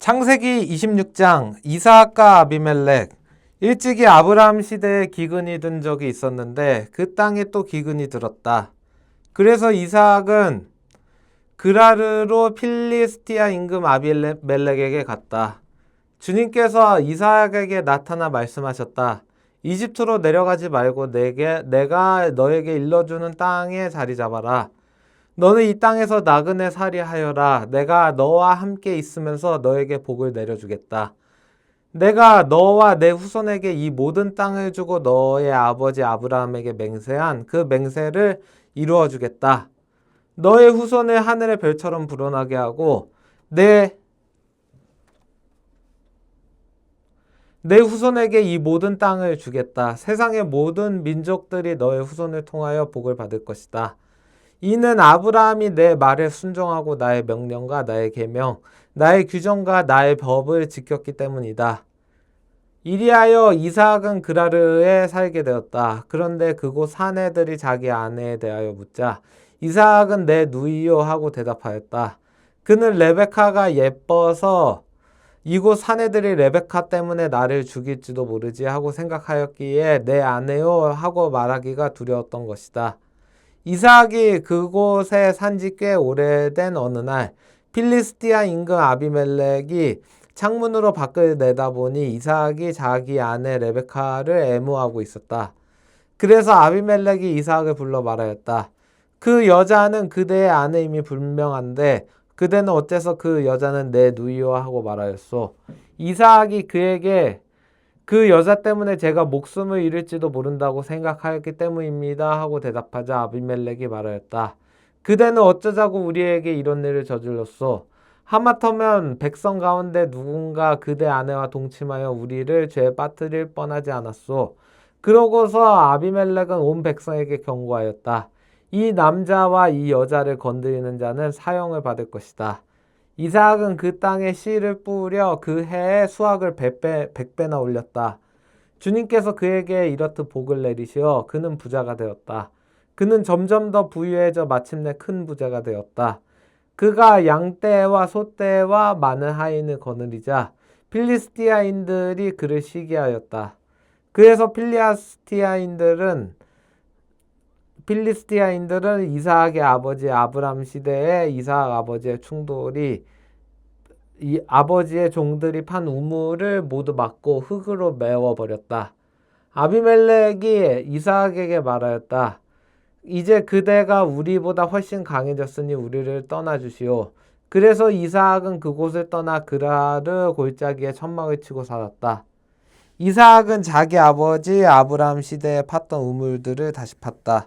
창세기 26장 이삭과 아비멜렉. 일찍이 아브라함 시대에 기근이 든 적이 있었는데 그 땅에 또 기근이 들었다. 그래서 이삭은 그라르로 필리스티아 임금 아비멜렉에게 갔다. 주님께서 이삭에게 나타나 말씀하셨다. 이집트로 내려가지 말고 내가 너에게 일러주는 땅에 자리 잡아라. 너는 이 땅에서 나그네 살이하여라. 내가 너와 함께 있으면서 너에게 복을 내려주겠다. 내가 너와 내 후손에게 이 모든 땅을 주고 너의 아버지 아브라함에게 맹세한 그 맹세를 이루어 주겠다. 너의 후손을 하늘의 별처럼 불어나게 하고 내 후손에게 이 모든 땅을 주겠다. 세상의 모든 민족들이 너의 후손을 통하여 복을 받을 것이다. 이는 아브라함이 내 말에 순종하고 나의 명령과 나의 계명, 나의 규정과 나의 법을 지켰기 때문이다. 이리하여 이삭은 그라르에 살게 되었다. 그런데 그곳 사내들이 자기 아내에 대하여 묻자 이삭은 내 누이요 하고 대답하였다. 그는 레베카가 예뻐서 이곳 사내들이 레베카 때문에 나를 죽일지도 모르지 하고 생각하였기에 내 아내요 하고 말하기가 두려웠던 것이다. 이삭이 그곳에 산지 꽤 오래된 어느 날 필리스티아 임금 아비멜렉이 창문으로 밖을 내다보니 이삭이 자기 아내 레베카를 애무하고 있었다. 그래서 아비멜렉이 이삭을 불러 말하였다. 그 여자는 그대의 아내임이 분명한데 그대는 어째서 그 여자는 내 누이요 하고 말하였소. 이삭이 그에게 그 여자 때문에 제가 목숨을 잃을지도 모른다고 생각하였기 때문입니다 하고 대답하자 아비멜렉이 말하였다. 그대는 어쩌자고 우리에게 이런 일을 저질렀소. 하마터면 백성 가운데 누군가 그대 아내와 동침하여 우리를 죄에 빠뜨릴 뻔하지 않았소. 그러고서 아비멜렉은 온 백성에게 경고하였다. 이 남자와 이 여자를 건드리는 자는 사형을 받을 것이다. 이삭은 그 땅에 씨를 뿌려 그 해에 수확을 100배나 올렸다. 주님께서 그에게 이렇듯 복을 내리시어 그는 부자가 되었다. 그는 점점 더 부유해져 마침내 큰 부자가 되었다. 그가 양떼와 소떼와 많은 하인을 거느리자 필리스티아인들이 그를 시기하였다. 그래서 필리스티아인들은 이삭의 아버지 아브람 시대에 이삭 아버지의 충돌이 이 아버지의 종들이 판 우물을 모두 막고 흙으로 메워버렸다. 아비멜렉이 이삭에게 말하였다. 이제 그대가 우리보다 훨씬 강해졌으니 우리를 떠나주시오. 그래서 이삭은 그곳을 떠나 그라르 골짜기에 천막을 치고 살았다. 이삭은 자기 아버지 아브라함 시대에 팠던 우물들을 다시 팠다.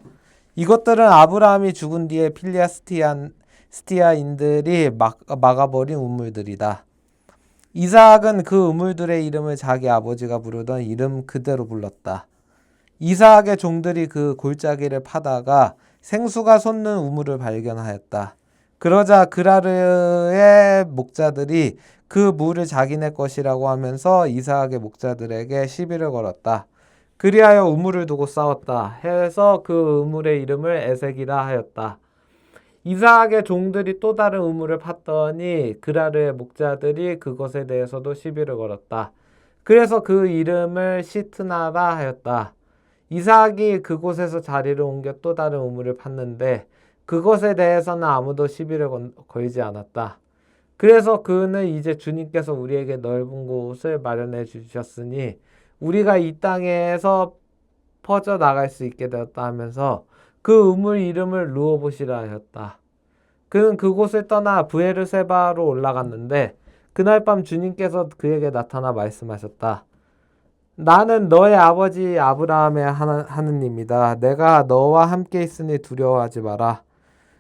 이것들은 아브라함이 죽은 뒤에 필리스티아인들이 막아버린 우물들이다. 이삭은 그 우물들의 이름을 자기 아버지가 부르던 이름 그대로 불렀다. 이삭의 종들이 그 골짜기를 파다가 생수가 솟는 우물을 발견하였다. 그러자 그라르의 목자들이 그 물을 자기네 것이라고 하면서 이삭의 목자들에게 시비를 걸었다. 그리하여 우물을 두고 싸웠다 해서 그 우물의 이름을 에색이라 하였다. 이삭의 종들이 또 다른 우물을 팠더니 그라르의 목자들이 그것에 대해서도 시비를 걸었다. 그래서 그 이름을 시트나라 하였다. 이삭이 그곳에서 자리를 옮겨 또 다른 우물을 팠는데 그것에 대해서는 아무도 시비를 걸지 않았다. 그래서 그는 이제 주님께서 우리에게 넓은 곳을 마련해 주셨으니 우리가 이 땅에서 퍼져 나갈 수 있게 되었다 하면서 그 우물 이름을 르호봇이라 하였다. 그는 그곳을 떠나 브에르세바로 올라갔는데 그날 밤 주님께서 그에게 나타나 말씀하셨다. 나는 너의 아버지 아브라함의 하느님이다. 내가 너와 함께 있으니 두려워하지 마라.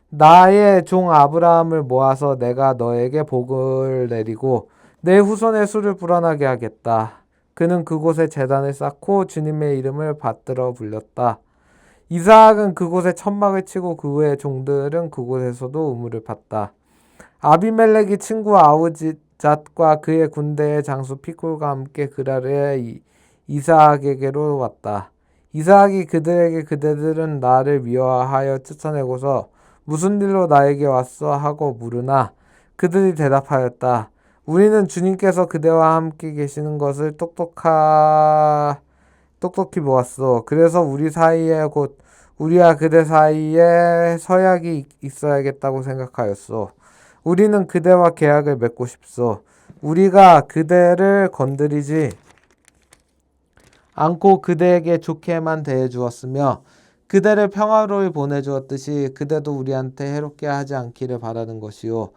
나의 종 아브라함을 모아서 내가 너에게 복을 내리고 내 후손의 수를 불어나게 하겠다. 그는 그곳에 제단을 쌓고 주님의 이름을 받들어 불렸다. 이삭은 그곳에 천막을 치고 그의 종들은 그곳에서도 우물을 팠다. 아비멜렉이 친구 아우잣과 그의 군대의 장수 피콜과 함께 그라르의 이삭에게로 왔다. 이삭이 그들에게 그대들은 나를 미워하여 쫓아내고서 무슨 일로 나에게 왔어 하고 물으나 그들이 대답하였다. 우리는 주님께서 그대와 함께 계시는 것을 똑똑히 보았소. 그래서 우리 사이에 곧 우리와 그대 사이에 서약이 있어야겠다고 생각하였소. 우리는 그대와 계약을 맺고 싶소. 우리가 그대를 건드리지 않고 그대에게 좋게만 대해주었으며 그대를 평화로이 보내주었듯이 그대도 우리한테 해롭게 하지 않기를 바라는 것이요.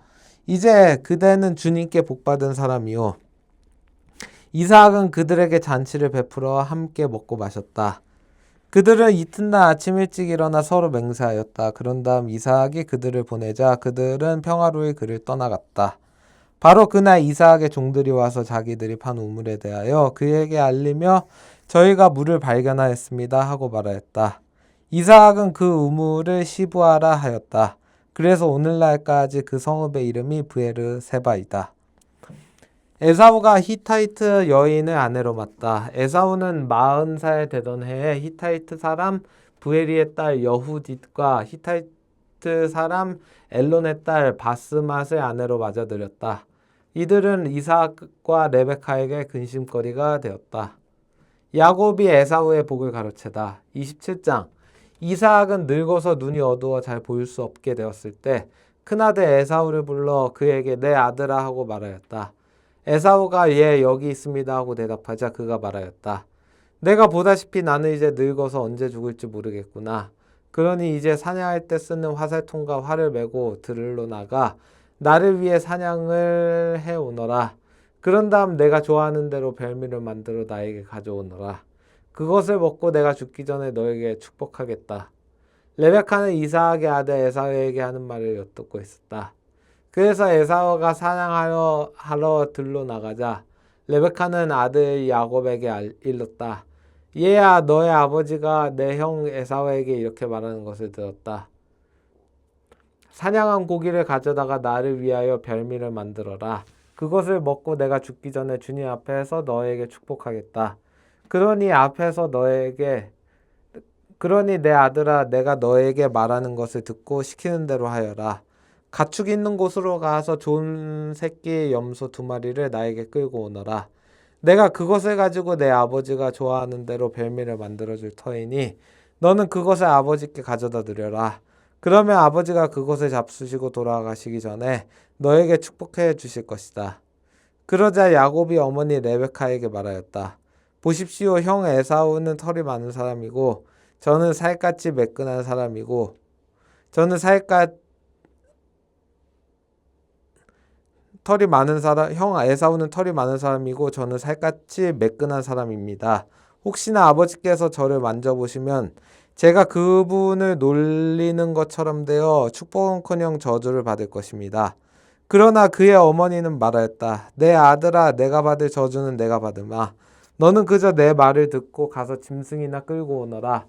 이제 그대는 주님께 복받은 사람이요. 이삭은 그들에게 잔치를 베풀어 함께 먹고 마셨다. 그들은 이튿날 아침 일찍 일어나 서로 맹세하였다. 그런 다음 이삭이 그들을 보내자 그들은 평화로이 그를 떠나갔다. 바로 그날 이삭의 종들이 와서 자기들이 판 우물에 대하여 그에게 알리며 저희가 물을 발견하였습니다 하고 말하였다. 이삭은 그 우물을 시브아라 하였다. 그래서 오늘날까지 그 성읍의 이름이 브에르세바이다. 에사우가 히타이트 여인을 아내로 맞다. 에사우는 40살 되던 해에 히타이트 사람 부에리의 딸 여후딧과 히타이트 사람 엘론의 딸 바스맛을 아내로 맞아들였다. 이들은 이삭과 레베카에게 근심거리가 되었다. 야곱이 에사우의 복을 가로채다. 27장. 이삭은 늙어서 눈이 어두워 잘 보일 수 없게 되었을 때 큰아들 에사우를 불러 그에게 내 아들아 하고 말하였다. 에사우가 예 여기 있습니다 하고 대답하자 그가 말하였다. 내가 보다시피 나는 이제 늙어서 언제 죽을지 모르겠구나. 그러니 이제 사냥할 때 쓰는 화살통과 활을 메고 들으러 나가 나를 위해 사냥을 해오너라. 그런 다음 내가 좋아하는 대로 별미를 만들어 나에게 가져오너라. 그것을 먹고 내가 죽기 전에 너에게 축복하겠다. 레베카는 이삭의 아들 에사우에게 하는 말을 엿듣고 있었다. 그래서 에사우가 사냥하러 들로 나가자 레베카는 아들 야곱에게 일렀다. 얘야 너의 아버지가 내 형 에사우에게 이렇게 말하는 것을 들었다. 사냥한 고기를 가져다가 나를 위하여 별미를 만들어라. 그것을 먹고 내가 죽기 전에 주님 앞에서 너에게 축복하겠다. 그러니 내 아들아 내가 너에게 말하는 것을 듣고 시키는 대로 하여라. 가축 있는 곳으로 가서 좋은 새끼 염소 2마리를 나에게 끌고 오너라. 내가 그것을 가지고 내 아버지가 좋아하는 대로 별미를 만들어줄 터이니 너는 그것을 아버지께 가져다 드려라. 그러면 아버지가 그것을 잡수시고 돌아가시기 전에 너에게 축복해 주실 것이다. 그러자 야곱이 어머니 레베카에게 말하였다. 보십시오. 형 에사우는 털이 많은 사람이고 저는 살갗이 매끈한 사람이고 형 에사우는 털이 많은 사람이고 저는 살갗이 매끈한 사람입니다. 혹시나 아버지께서 저를 만져보시면 제가 그분을 놀리는 것처럼 되어 축복은커녕 저주를 받을 것입니다. 그러나 그의 어머니는 말하였다. 내 아들아 내가 받을 저주는 내가 받으마. 너는 그저 내 말을 듣고 가서 짐승이나 끌고 오너라.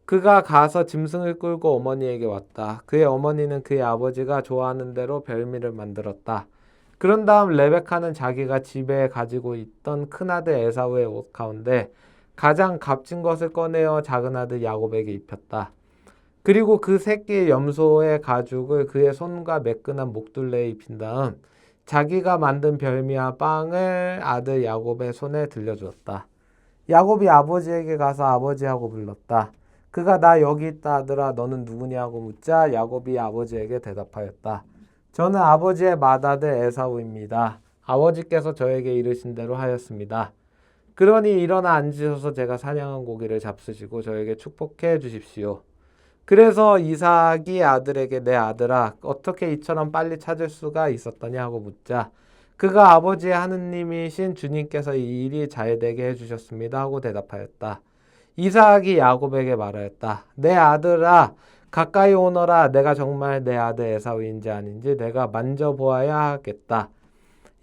그가 가서 짐승을 끌고 어머니에게 왔다. 그의 어머니는 그의 아버지가 좋아하는 대로 별미를 만들었다. 그런 다음 레베카는 자기가 집에 가지고 있던 큰아들 에사우의 옷 가운데 가장 값진 것을 꺼내어 작은아들 야곱에게 입혔다. 그리고 그 새끼 염소의 가죽을 그의 손과 매끈한 목둘레에 입힌 다음 자기가 만든 별미와 빵을 아들 야곱의 손에 들려주었다. 야곱이 아버지에게 가서 아버지하고 불렀다. 그가 나 여기 있다 아들아 너는 누구냐고 묻자 야곱이 아버지에게 대답하였다. 저는 아버지의 맏아들 에사우입니다. 아버지께서 저에게 이르신 대로 하였습니다. 그러니 일어나 앉으셔서 제가 사냥한 고기를 잡수시고 저에게 축복해 주십시오. 그래서 이삭이 아들에게 내 아들아 어떻게 이처럼 빨리 찾을 수가 있었더냐 하고 묻자 그가 아버지의 하느님이신 주님께서 이 일이 잘 되게 해주셨습니다 하고 대답하였다. 이삭이 야곱에게 말하였다. 내 아들아 가까이 오너라. 내가 정말 내 아들 에사우인지 아닌지 내가 만져보아야 하겠다.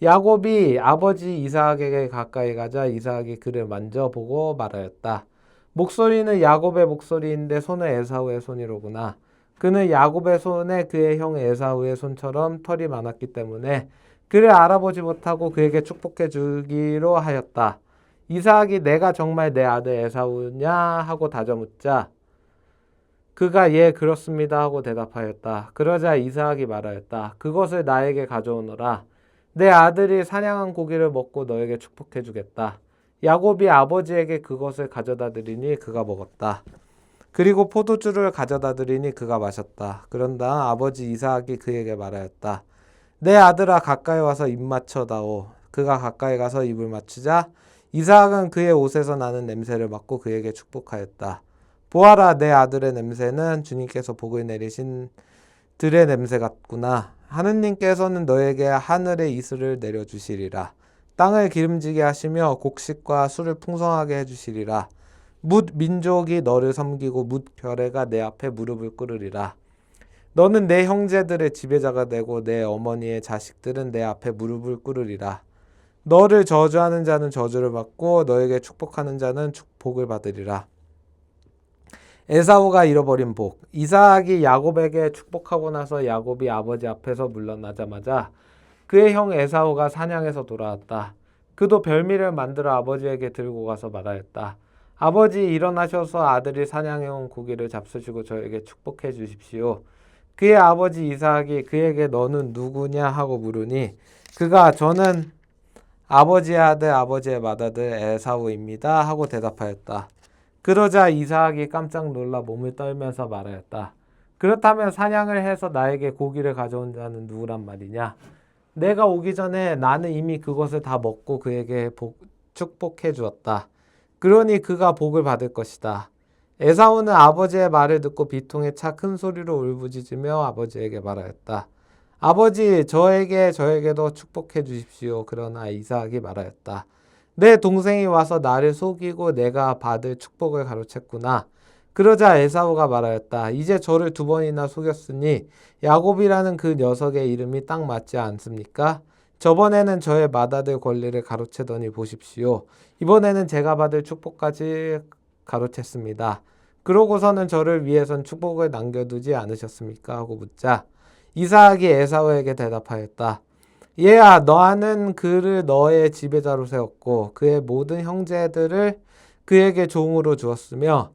야곱이 아버지 이삭에게 가까이 가자 이삭이 그를 만져보고 말하였다. 목소리는 야곱의 목소리인데 손은 에사우의 손이로구나. 그는 야곱의 손에 그의 형 에사우의 손처럼 털이 많았기 때문에 그를 알아보지 못하고 그에게 축복해 주기로 하였다. 이삭이 내가 정말 내 아들 에사우냐 하고 다져묻자 그가 예 그렇습니다 하고 대답하였다. 그러자 이삭이 말하였다. 그것을 나에게 가져오너라. 내 아들이 사냥한 고기를 먹고 너에게 축복해 주겠다. 야곱이 아버지에게 그것을 가져다 드리니 그가 먹었다. 그리고 포도주를 가져다 드리니 그가 마셨다. 그런 다음 아버지 이삭이 그에게 말하였다. 내 아들아 가까이 와서 입 맞춰다오. 그가 가까이 가서 입을 맞추자 이삭은 그의 옷에서 나는 냄새를 맡고 그에게 축복하였다. 보아라 내 아들의 냄새는 주님께서 복을 내리신 들의 냄새 같구나. 하느님께서는 너에게 하늘의 이슬을 내려주시리라. 땅을 기름지게 하시며 곡식과 술을 풍성하게 해주시리라. 뭇 민족이 너를 섬기고 뭇 별애가 내 앞에 무릎을 꿇으리라. 너는 내 형제들의 지배자가 되고 내 어머니의 자식들은 내 앞에 무릎을 꿇으리라. 너를 저주하는 자는 저주를 받고 너에게 축복하는 자는 축복을 받으리라. 에사우가 잃어버린 복. 이삭이 야곱에게 축복하고 나서 야곱이 아버지 앞에서 물러나자마자 그의 형 에사우가 사냥해서 돌아왔다. 그도 별미를 만들어 아버지에게 들고 가서 말하였다. 아버지 일어나셔서 아들이 사냥해온 고기를 잡수시고 저에게 축복해 주십시오. 그의 아버지 이삭이 그에게 너는 누구냐 하고 물으니 그가 저는 아버지의 아들 아버지의 맏아들 에사우입니다 하고 대답하였다. 그러자 이삭이 깜짝 놀라 몸을 떨면서 말하였다. 그렇다면 사냥을 해서 나에게 고기를 가져온 자는 누구란 말이냐? 내가 오기 전에 나는 이미 그것을 다 먹고 그에게 축복해 주었다. 그러니 그가 복을 받을 것이다. 에사우는 아버지의 말을 듣고 비통에 차 큰 소리로 울부짖으며 아버지에게 말하였다. 아버지 저에게도 축복해 주십시오. 그러나 이삭이 말하였다. 내 동생이 와서 나를 속이고 내가 받을 축복을 가로챘구나. 그러자 에사우가 말하였다. 이제 저를 2번이나 속였으니 야곱이라는 그 녀석의 이름이 딱 맞지 않습니까? 저번에는 저의 맏아들 권리를 가로채더니 보십시오. 이번에는 제가 받을 축복까지 가로챘습니다. 그러고서는 저를 위해선 축복을 남겨두지 않으셨습니까? 하고 묻자 이삭이 에사우에게 대답하였다. 얘야 너는 그를 너의 지배자로 세웠고 그의 모든 형제들을 그에게 종으로 주었으며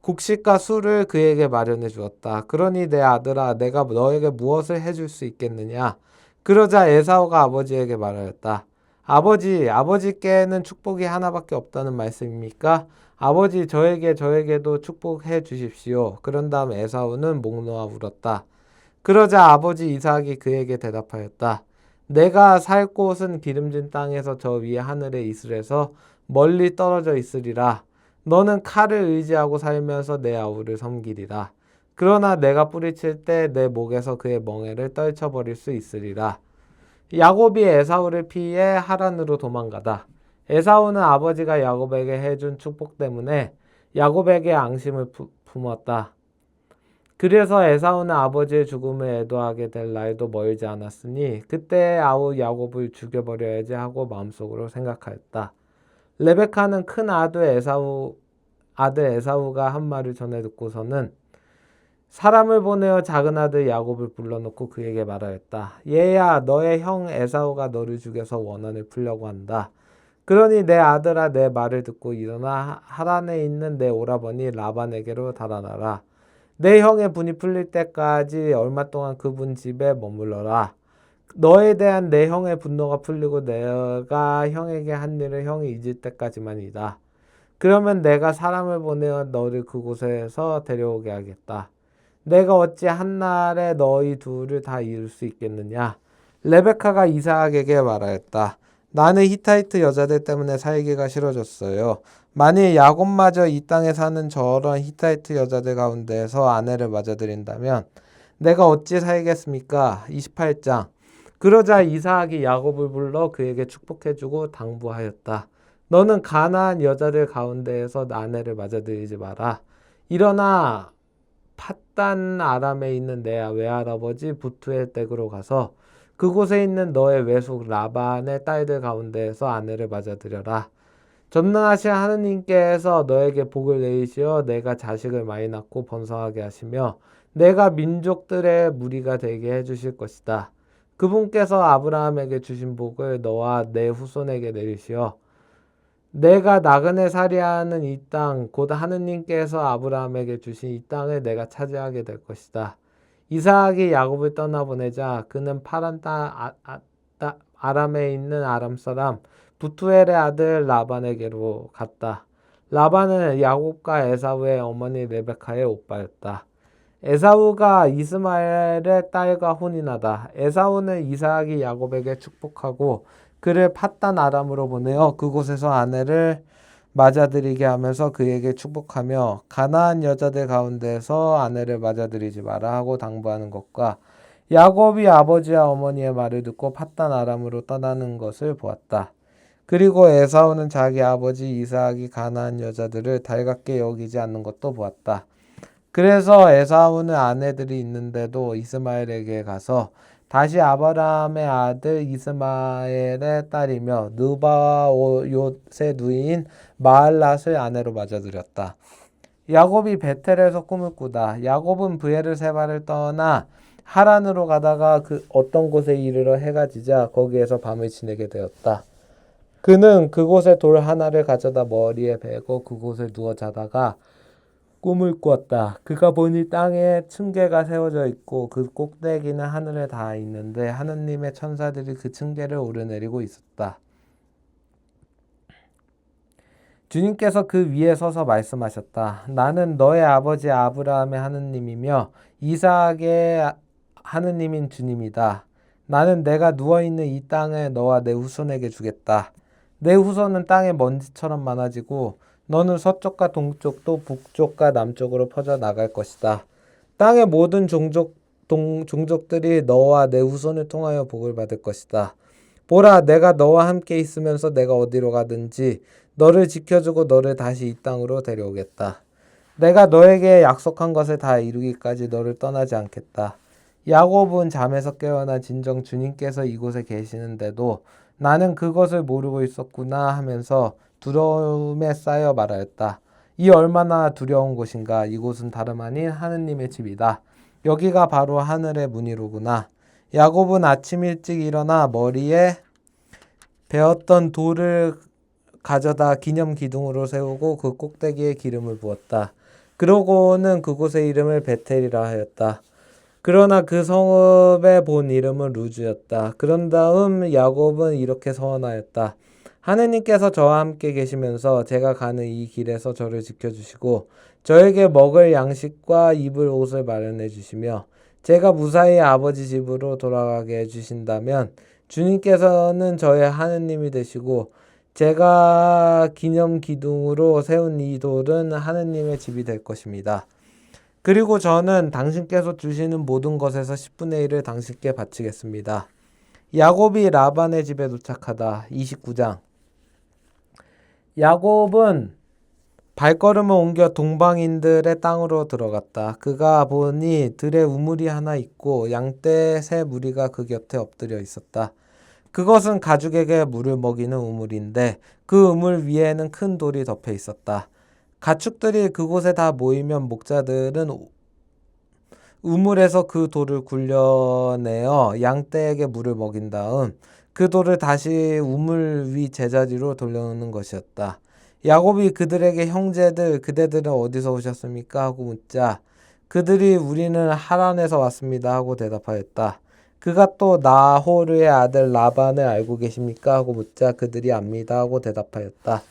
곡식과 술을 그에게 마련해 주었다. 그러니 내 아들아 내가 너에게 무엇을 해줄 수 있겠느냐? 그러자 에사우가 아버지에게 말하였다. 아버지께는 축복이 하나밖에 없다는 말씀입니까? 아버지 저에게도 축복해 주십시오. 그런 다음 에사우는 목 놓아 울었다. 그러자 아버지 이삭이 그에게 대답하였다. 내가 살 곳은 기름진 땅에서 저 위에 하늘의 이슬에서 멀리 떨어져 있으리라. 너는 칼을 의지하고 살면서 내 아우를 섬기리라. 그러나 내가 뿌리칠 때 내 목에서 그의 멍에를 떨쳐버릴 수 있으리라. 야곱이 에사우를 피해 하란으로 도망가다. 에사우는 아버지가 야곱에게 해준 축복 때문에 야곱에게 앙심을 품었다. 그래서 에사우는 아버지의 죽음을 애도하게 될 날도 멀지 않았으니 그때 아우 야곱을 죽여버려야지 하고 마음속으로 생각하였다. 레베카는 큰 아들 에사우가 한 말을 전해 듣고서는 사람을 보내어 작은 아들 야곱을 불러놓고 그에게 말하였다. 얘야 너의 형 에사우가 너를 죽여서 원한을 풀려고 한다. 그러니 내 아들아 내 말을 듣고 일어나 하란에 있는 내 오라버니 라반에게로 달아나라. 내 형의 분이 풀릴 때까지 얼마 동안 그분 집에 머물러라. 너에 대한 내 형의 분노가 풀리고 내가 형에게 한 일을 형이 잊을 때까지만이다. 그러면 내가 사람을 보내어 너를 그곳에서 데려오게 하겠다. 내가 어찌 한날에 너희 둘을 다 이룰 수 있겠느냐? 레베카가 이삭에게 말하였다. 나는 히타이트 여자들 때문에 살기가 싫어졌어요. 만일 야곱마저 이 땅에 사는 저런 히타이트 여자들 가운데에서 아내를 맞아들인다면 내가 어찌 살겠습니까? 28장. 그러자 이삭이 야곱을 불러 그에게 축복해주고 당부하였다. 너는 가나안 여자들 가운데에서 아내를 맞아들이지 마라. 일어나 팟단 아람에 있는 내 외할아버지 부투엘 댁으로 가서 그곳에 있는 너의 외숙 라반의 딸들 가운데에서 아내를 맞아들여라. 전능하신 하느님께서 너에게 복을 내리시어 내가 자식을 많이 낳고 번성하게 하시며 내가 민족들의 무리가 되게 해주실 것이다. 그분께서 아브라함에게 주신 복을 너와 내 후손에게 내리시어 내가 나그네 살이하는 이 땅 곧 하느님께서 아브라함에게 주신 이 땅을 내가 차지하게 될 것이다. 이삭이 야곱을 떠나보내자 그는 파란 아람에 있는 아람 사람 부투엘의 아들 라반에게로 갔다. 라반은 야곱과 에사우의 어머니 레베카의 오빠였다. 에사우가 이스마엘의 딸과 혼인하다. 에사우는 이삭이 야곱에게 축복하고 그를 팟단 아람으로 보내어 그곳에서 아내를 맞아들이게 하면서 그에게 축복하며 가나안 여자들 가운데서 아내를 맞아들이지 마라 하고 당부하는 것과 야곱이 아버지와 어머니의 말을 듣고 팟단 아람으로 떠나는 것을 보았다. 그리고 에사우는 자기 아버지 이삭이 가나안 여자들을 달갑게 여기지 않는 것도 보았다. 그래서 에사우는 아내들이 있는데도 이스마엘에게 가서 다시 아브라함의 아들 이스마엘의 딸이며 느바와 욤의 누이인 마할랏을 아내로 맞아들였다. 야곱이 베텔에서 꿈을 꾸다. 야곱은 브에르세바를 떠나 하란으로 가다가 그 어떤 곳에 이르러 해가 지자 거기에서 밤을 지내게 되었다. 그는 그곳에 돌 하나를 가져다 머리에 베고 그곳에 누워 자다가 꿈을 꾸었다. 그가 보니 땅에 층계가 세워져 있고 그 꼭대기는 하늘에 닿아 있는데 하느님의 천사들이 그 층계를 오르내리고 있었다. 주님께서 그 위에 서서 말씀하셨다. 나는 너의 아버지 아브라함의 하느님이며 이삭의 하느님인 주님이다. 나는 내가 누워있는 이 땅을 너와 내 후손에게 주겠다. 내 후손은 땅의 먼지처럼 많아지고 너는 서쪽과 동쪽 또 북쪽과 남쪽으로 퍼져 나갈 것이다. 땅의 모든 종족들이 너와 내 후손을 통하여 복을 받을 것이다. 보라, 내가 너와 함께 있으면서 내가 어디로 가든지 너를 지켜주고 너를 다시 이 땅으로 데려오겠다. 내가 너에게 약속한 것을 다 이루기까지 너를 떠나지 않겠다. 야곱은 잠에서 깨어나 진정 주님께서 이곳에 계시는데도 나는 그것을 모르고 있었구나 하면서 두려움에 쌓여 말하였다. 이 얼마나 두려운 곳인가. 이곳은 다름 아닌 하느님의 집이다. 여기가 바로 하늘의 문이로구나. 야곱은 아침 일찍 일어나 머리에 베었던 돌을 가져다 기념 기둥으로 세우고 그 꼭대기에 기름을 부었다. 그러고는 그곳의 이름을 베텔이라 하였다. 그러나 그 성읍의 본 이름은 루즈였다. 그런 다음 야곱은 이렇게 서원하였다. 하느님께서 저와 함께 계시면서 제가 가는 이 길에서 저를 지켜주시고 저에게 먹을 양식과 입을 옷을 마련해 주시며 제가 무사히 아버지 집으로 돌아가게 해주신다면 주님께서는 저의 하느님이 되시고 제가 기념 기둥으로 세운 이 돌은 하느님의 집이 될 것입니다. 그리고 저는 당신께서 주시는 모든 것에서 10분의 1을 당신께 바치겠습니다. 야곱이 라반의 집에 도착하다. 29장. 야곱은 발걸음을 옮겨 동방인들의 땅으로 들어갔다. 그가 보니 들에 우물이 하나 있고 양떼 세 무리가 그 곁에 엎드려 있었다. 그것은 가축에게 물을 먹이는 우물인데 그 우물 위에는 큰 돌이 덮여 있었다. 가축들이 그곳에 다 모이면 목자들은 우물에서 그 돌을 굴려내어 양떼에게 물을 먹인 다음 그 돌을 다시 우물 위 제자리로 돌려놓는 것이었다. 야곱이 그들에게 형제들 그대들은 어디서 오셨습니까? 하고 묻자 그들이 우리는 하란에서 왔습니다 하고 대답하였다. 그가 또 나호르의 아들 라반을 알고 계십니까? 하고 묻자 그들이 압니다 하고 대답하였다.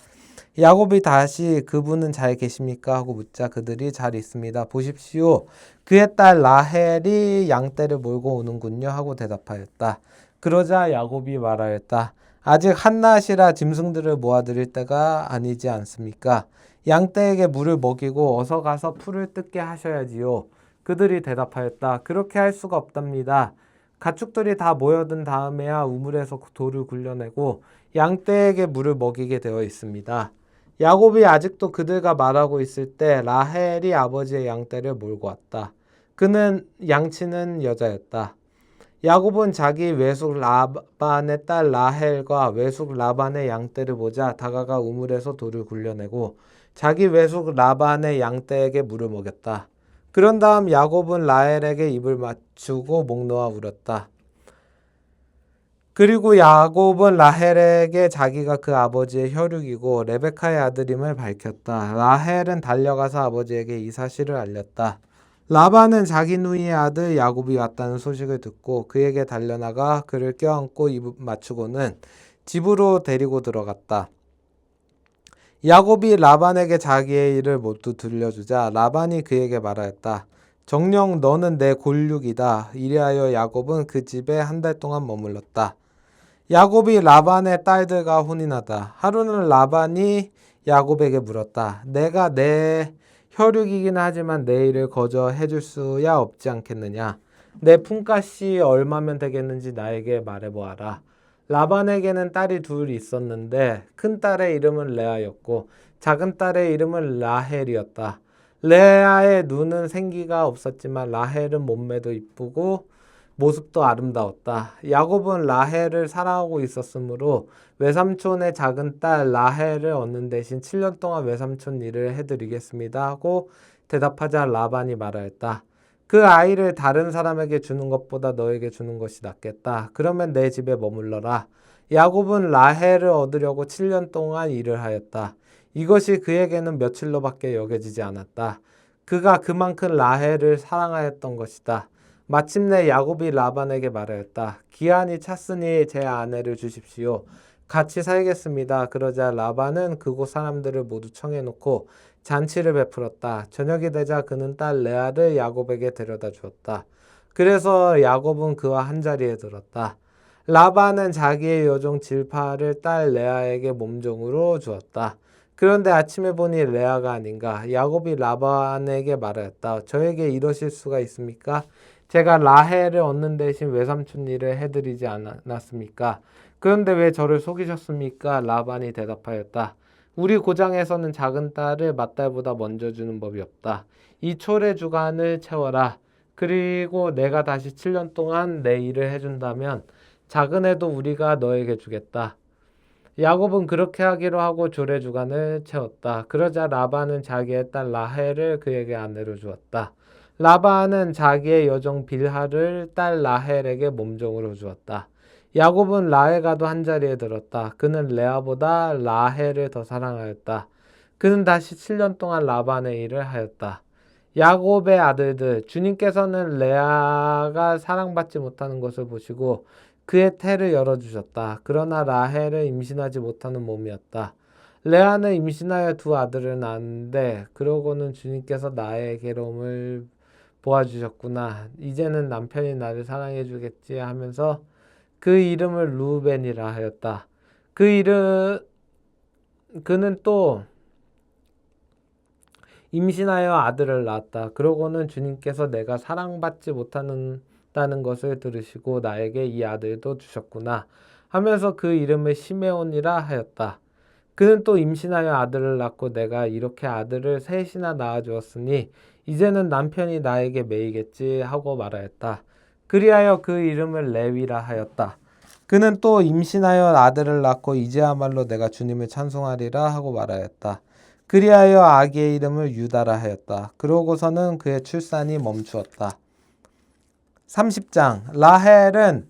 야곱이 다시 그분은 잘 계십니까? 하고 묻자 그들이 잘 있습니다. 보십시오. 그의 딸 라헬이 양떼를 몰고 오는군요 하고 대답하였다. 그러자 야곱이 말하였다. 아직 한낮이라 짐승들을 모아드릴 때가 아니지 않습니까? 양떼에게 물을 먹이고 어서 가서 풀을 뜯게 하셔야지요. 그들이 대답하였다. 그렇게 할 수가 없답니다. 가축들이 다 모여든 다음에야 우물에서 돌을 굴려내고 양떼에게 물을 먹이게 되어 있습니다. 야곱이 아직도 그들과 말하고 있을 때 라헬이 아버지의 양떼를 몰고 왔다. 그는 양치는 여자였다. 야곱은 자기 외숙 라반의 딸 라헬과 외숙 라반의 양떼를 보자 다가가 우물에서 돌을 굴려내고 자기 외숙 라반의 양떼에게 물을 먹였다. 그런 다음 야곱은 라헬에게 입을 맞추고 목 놓아 울었다. 그리고 야곱은 라헬에게 자기가 그 아버지의 혈육이고 레베카의 아들임을 밝혔다. 라헬은 달려가서 아버지에게 이 사실을 알렸다. 라반은 자기 누이의 아들 야곱이 왔다는 소식을 듣고 그에게 달려나가 그를 껴안고 입 맞추고는 집으로 데리고 들어갔다. 야곱이 라반에게 자기의 일을 모두 들려주자 라반이 그에게 말하였다. 정녕 너는 내 골육이다. 이리하여 야곱은 그 집에 한 달 동안 머물렀다. 야곱이 라반의 딸들과 혼인하다. 하루는 라반이 야곱에게 물었다. 내가 내 혈육이긴 하지만 내 일을 거저 해줄 수야 없지 않겠느냐. 내 품값이 얼마면 되겠는지 나에게 말해보아라. 라반에게는 딸이 둘 있었는데 큰 딸의 이름은 레아였고 작은 딸의 이름은 라헬이었다. 레아의 눈은 생기가 없었지만 라헬은 몸매도 이쁘고 모습도 아름다웠다. 야곱은 라헬을 사랑하고 있었으므로 외삼촌의 작은 딸 라헬을 얻는 대신 7년 동안 외삼촌 일을 해드리겠습니다 하고 대답하자 라반이 말하였다. 그 아이를 다른 사람에게 주는 것보다 너에게 주는 것이 낫겠다. 그러면 내 집에 머물러라. 야곱은 라헬을 얻으려고 7년 동안 일을 하였다. 이것이 그에게는 며칠로밖에 여겨지지 않았다. 그가 그만큼 라헬을 사랑하였던 것이다. 마침내 야곱이 라반에게 말하였다. 기한이 찼으니 제 아내를 주십시오. 같이 살겠습니다. 그러자 라반은 그곳 사람들을 모두 청해놓고 잔치를 베풀었다. 저녁이 되자 그는 딸 레아를 야곱에게 데려다 주었다. 그래서 야곱은 그와 한자리에 들었다. 라반은 자기의 여종 질파를 딸 레아에게 몸종으로 주었다. 그런데 아침에 보니 레아가 아닌가. 야곱이 라반에게 말하였다. 저에게 이러실 수가 있습니까? 제가 라헬을 얻는 대신 외삼촌 일을 해드리지 않았습니까? 그런데 왜 저를 속이셨습니까? 라반이 대답하였다. 우리 고장에서는 작은 딸을 맏딸보다 먼저 주는 법이 없다. 이 초래 주간을 채워라. 그리고 내가 다시 7년 동안 내 일을 해준다면 작은 애도 우리가 너에게 주겠다. 야곱은 그렇게 하기로 하고 조례 주간을 채웠다. 그러자 라반은 자기의 딸 라헬을 그에게 아내로 주었다. 라반은 자기의 여종 빌하를 딸 라헬에게 몸종으로 주었다. 야곱은 라헬과도 한자리에 들었다. 그는 레아보다 라헬을 더 사랑하였다. 그는 다시 7년 동안 라반의 일을 하였다. 야곱의 아들들, 주님께서는 레아가 사랑받지 못하는 것을 보시고 그의 태를 열어주셨다. 그러나 라헬은 임신하지 못하는 몸이었다. 레아는 임신하여 두 아들을 낳았는데 그러고는 주님께서 나의 괴로움을 보아주셨구나. 이제는 남편이 나를 사랑해 주겠지 하면서 그 이름을 루벤이라 하였다. 그는 또 임신하여 아들을 낳았다. 그러고는 주님께서 내가 사랑받지 못한다는 것을 들으시고 나에게 이 아들도 주셨구나 하면서 그 이름을 시메온이라 하였다. 그는 또 임신하여 아들을 낳고 내가 이렇게 아들을 셋이나 낳아주었으니 이제는 남편이 나에게 매이겠지 하고 말하였다. 그리하여 그 이름을 레위라 하였다. 그는 또 임신하여 아들을 낳고 이제야말로 내가 주님을 찬송하리라 하고 말하였다. 그리하여 아기의 이름을 유다라 하였다. 그러고서는 그의 출산이 멈추었다. 30장 라헬은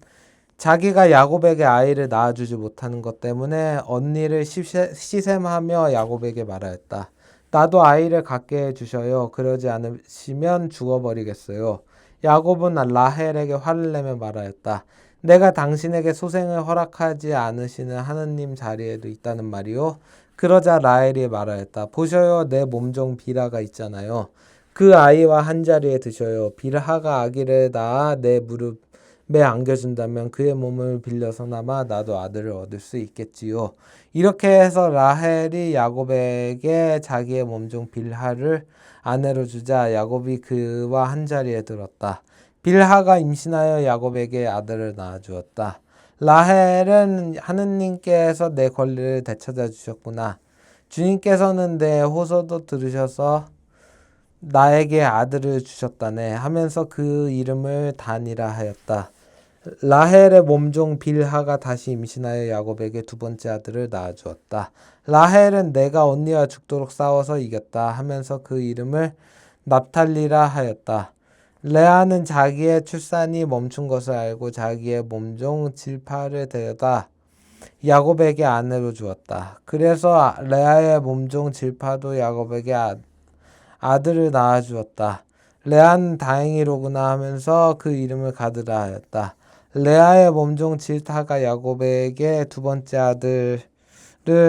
자기가 야곱에게 아이를 낳아주지 못하는 것 때문에 언니를 시샘하며 야곱에게 말하였다. 나도 아이를 갖게 해주셔요. 그러지 않으시면 죽어버리겠어요. 야곱은 라헬에게 화를 내며 말하였다. 내가 당신에게 소생을 허락하지 않으시는 하느님 자리에도 있다는 말이요. 그러자 라헬이 말하였다. 보셔요. 내 몸종 비라가 있잖아요. 그 아이와 한자리에 드셔요. 비라가 아기를 낳아 내 무릎에 안겨준다면 그의 몸을 빌려서나마 나도 아들을 얻을 수 있겠지요. 이렇게 해서 라헬이 야곱에게 자기의 몸종 빌하를 아내로 주자 야곱이 그와 한자리에 들었다. 빌하가 임신하여 야곱에게 아들을 낳아주었다. 라헬은 하느님께서 내 권리를 되찾아 주셨구나. 주님께서는 내 호소도 들으셔서 나에게 아들을 주셨다네 하면서 그 이름을 단이라 하였다. 라헬의 몸종 빌하가 다시 임신하여 야곱에게 두 번째 아들을 낳아주었다. 라헬은 내가 언니와 죽도록 싸워서 이겼다 하면서 그 이름을 납탈리라 하였다. 레아는 자기의 출산이 멈춘 것을 알고 자기의 몸종 질파를 데려다 야곱에게 아내로 주었다. 그래서 레아의 몸종 질파도 야곱에게 아들을 낳아주었다. 레아는 다행이로구나 하면서 그 이름을 가드라 하였다. 레아의 몸종 질타가 야곱에게 두 번째 아들을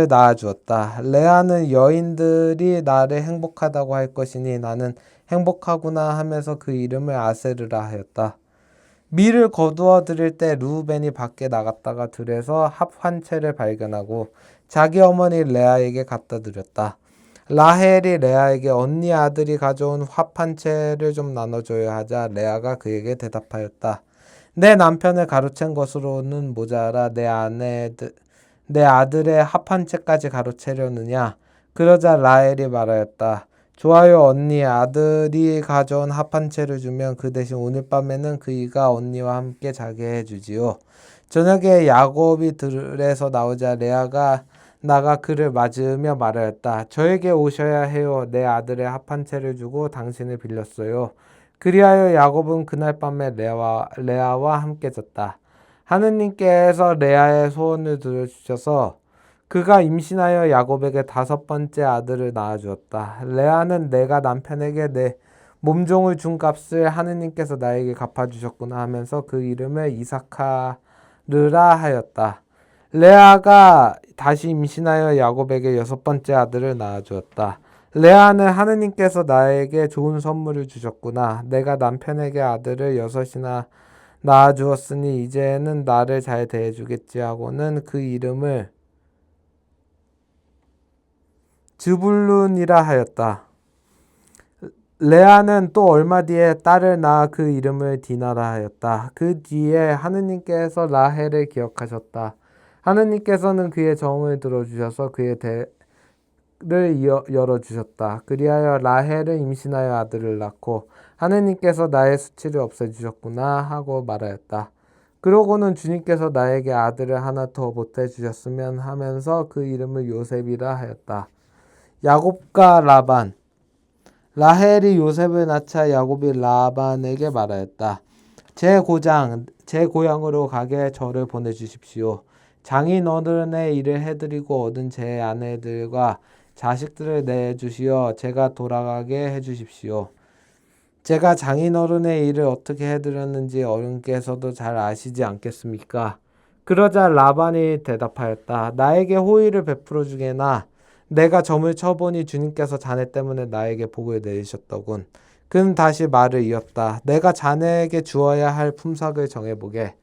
낳아주었다. 레아는 여인들이 나를 행복하다고 할 것이니 나는 행복하구나 하면서 그 이름을 아세르라 하였다. 밀을 거두어 들일 때 르우벤이 밖에 나갔다가 들에서 합 한 채를 발견하고 자기 어머니 레아에게 갖다 드렸다. 라헬이 레아에게 언니 아들이 가져온 합 한 채를 좀 나눠줘야 하자 레아가 그에게 대답하였다. 내 남편을 가로챈 것으로는 모자라 내 아들의 합 한 채까지 가로채려느냐. 그러자 라헬이 말하였다. 좋아요 언니 아들이 가져온 합 한 채를 주면 그 대신 오늘 밤에는 그이가 언니와 함께 자게 해주지요. 저녁에 야곱이 들에서 나오자 레아가 나가 그를 맞으며 말하였다. 저에게 오셔야 해요. 내 아들의 합 한 채를 주고 당신을 빌렸어요. 그리하여 야곱은 그날 밤에 레아와 함께 잤다. 하느님께서 레아의 소원을 들어주셔서 그가 임신하여 야곱에게 5번째 아들을 낳아주었다. 레아는 내가 남편에게 내 몸종을 준 값을 하느님께서 나에게 갚아주셨구나 하면서 그 이름을 이사카르라 하였다. 레아가 다시 임신하여 야곱에게 6번째 아들을 낳아주었다. 레아는 하느님께서 나에게 좋은 선물을 주셨구나. 내가 남편에게 아들을 6이나 낳아주었으니 이제는 나를 잘 대해주겠지 하고는 그 이름을 즈불룬이라 하였다. 레아는 또 얼마 뒤에 딸을 낳아 그 이름을 디나라 하였다. 그 뒤에 하느님께서 라헬을 기억하셨다. 하느님께서는 그의 정을 들어주셔서 그의 대를 열어주셨다. 그리하여 라헬은 임신하여 아들을 낳고 하느님께서 나의 수치를 없애주셨구나 하고 말하였다. 그러고는 주님께서 나에게 아들을 하나 더 보태주셨으면 하면서 그 이름을 요셉이라 하였다. 야곱과 라반. 라헬이 요셉을 낳자 야곱이 라반에게 말하였다. 제 고향으로 가게 저를 보내주십시오. 장인어른의 일을 해드리고 얻은 제 아내들과 자식들을 내주시어 제가 돌아가게 해주십시오. 제가 장인어른의 일을 어떻게 해드렸는지 어른께서도 잘 아시지 않겠습니까? 그러자 라반이 대답하였다. 나에게 호의를 베풀어 주게나 내가 점을 쳐보니 주님께서 자네 때문에 나에게 복을 내리셨더군. 그는 다시 말을 이었다. 내가 자네에게 주어야 할 품삯을 정해보게.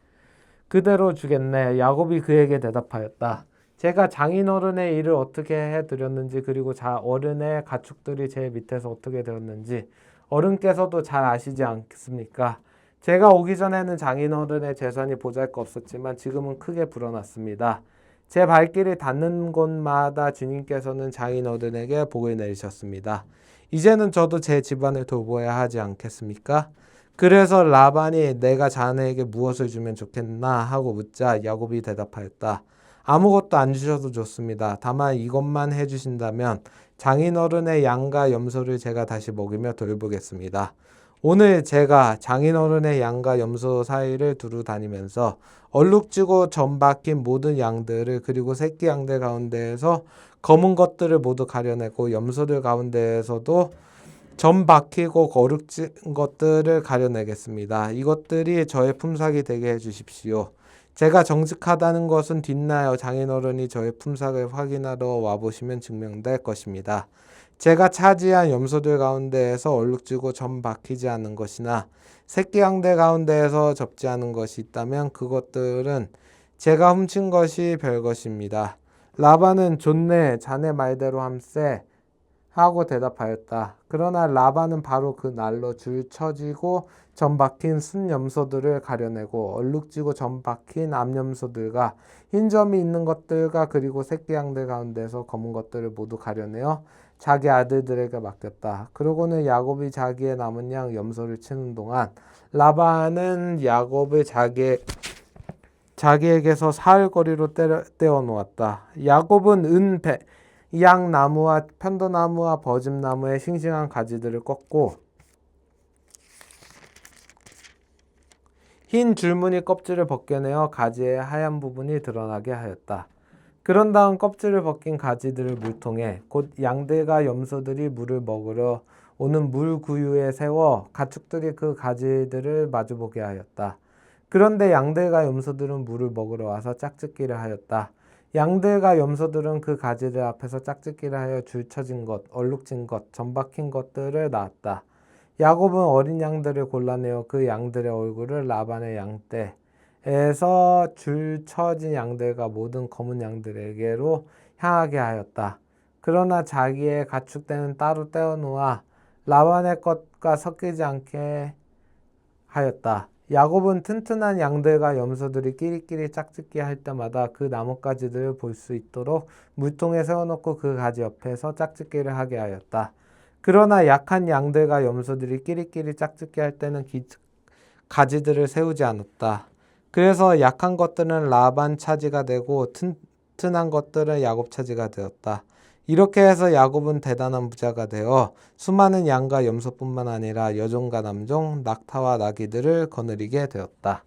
그대로 주겠네. 야곱이 그에게 대답하였다. 제가 장인어른의 일을 어떻게 해드렸는지 그리고 어른의 가축들이 제 밑에서 어떻게 되었는지 어른께서도 잘 아시지 않겠습니까? 제가 오기 전에는 장인어른의 재산이 보잘것없었지만 지금은 크게 불어났습니다. 제 발길이 닿는 곳마다 주님께서는 장인어른에게 복을 내리셨습니다. 이제는 저도 제 집안을 돌보아야 하지 않겠습니까? 그래서 라반이 내가 자네에게 무엇을 주면 좋겠나 하고 묻자 야곱이 대답하였다. 아무것도 안 주셔도 좋습니다. 다만 이것만 해주신다면 장인어른의 양과 염소를 제가 다시 먹이며 돌보겠습니다. 오늘 제가 장인어른의 양과 염소 사이를 두루 다니면서 얼룩지고 점 박힌 모든 양들을 그리고 새끼 양들 가운데에서 검은 것들을 모두 가려내고 염소들 가운데에서도 점 박히고 거룩진 것들을 가려내겠습니다. 이것들이 저의 품삯이 되게 해주십시오. 제가 정직하다는 것은 뒷날 장인어른이 저의 품삯을 확인하러 와보시면 증명될 것입니다. 제가 차지한 염소들 가운데에서 얼룩지고 점 박히지 않은 것이나 새끼 양들 가운데에서 접지 않은 것이 있다면 그것들은 제가 훔친 것이 별것입니다. 라반은 좋네 자네 말대로 함세 하고 대답하였다. 그러나 라반은 바로 그 날로 줄 쳐지고 점 박힌 순염소들을 가려내고 얼룩지고 점 박힌 암염소들과 흰 점이 있는 것들과 그리고 새끼 양들 가운데서 검은 것들을 모두 가려내어 자기 아들들에게 맡겼다. 그러고는 야곱이 자기의 남은 양 염소를 치는 동안 라반은 야곱을 자기에게서 사흘거리로 떼어 놓았다. 야곱은 양나무와 편도나무와 버짐나무의 싱싱한 가지들을 꺾고 흰 줄무늬 껍질을 벗겨내어 가지의 하얀 부분이 드러나게 하였다. 그런 다음 껍질을 벗긴 가지들을 물통에 곧 양들과 염소들이 물을 먹으러 오는 물 구유에 세워 가축들이 그 가지들을 마주보게 하였다. 그런데 양들과 염소들은 물을 먹으러 와서 짝짓기를 하였다. 양들과 염소들은 그 가지들 앞에서 짝짓기를 하여 줄쳐진 것, 얼룩진 것, 점박힌 것들을 낳았다. 야곱은 어린 양들을 골라내어 그 양들의 얼굴을 라반의 양떼에서 줄쳐진 양들과 모든 검은 양들에게로 향하게 하였다. 그러나 자기의 가축대는 따로 떼어놓아 라반의 것과 섞이지 않게 하였다. 야곱은 튼튼한 양들과 염소들이 끼리끼리 짝짓기 할 때마다 그 나뭇가지들을 볼 수 있도록 물통에 세워놓고 그 가지 옆에서 짝짓기를 하게 하였다. 그러나 약한 양들과 염소들이 끼리끼리 짝짓기 할 때는 가지들을 세우지 않았다. 그래서 약한 것들은 라반 차지가 되고 튼튼한 것들은 야곱 차지가 되었다. 이렇게 해서 야곱은 대단한 부자가 되어 수많은 양과 염소뿐만 아니라 여종과 남종, 낙타와 나귀들을 거느리게 되었다.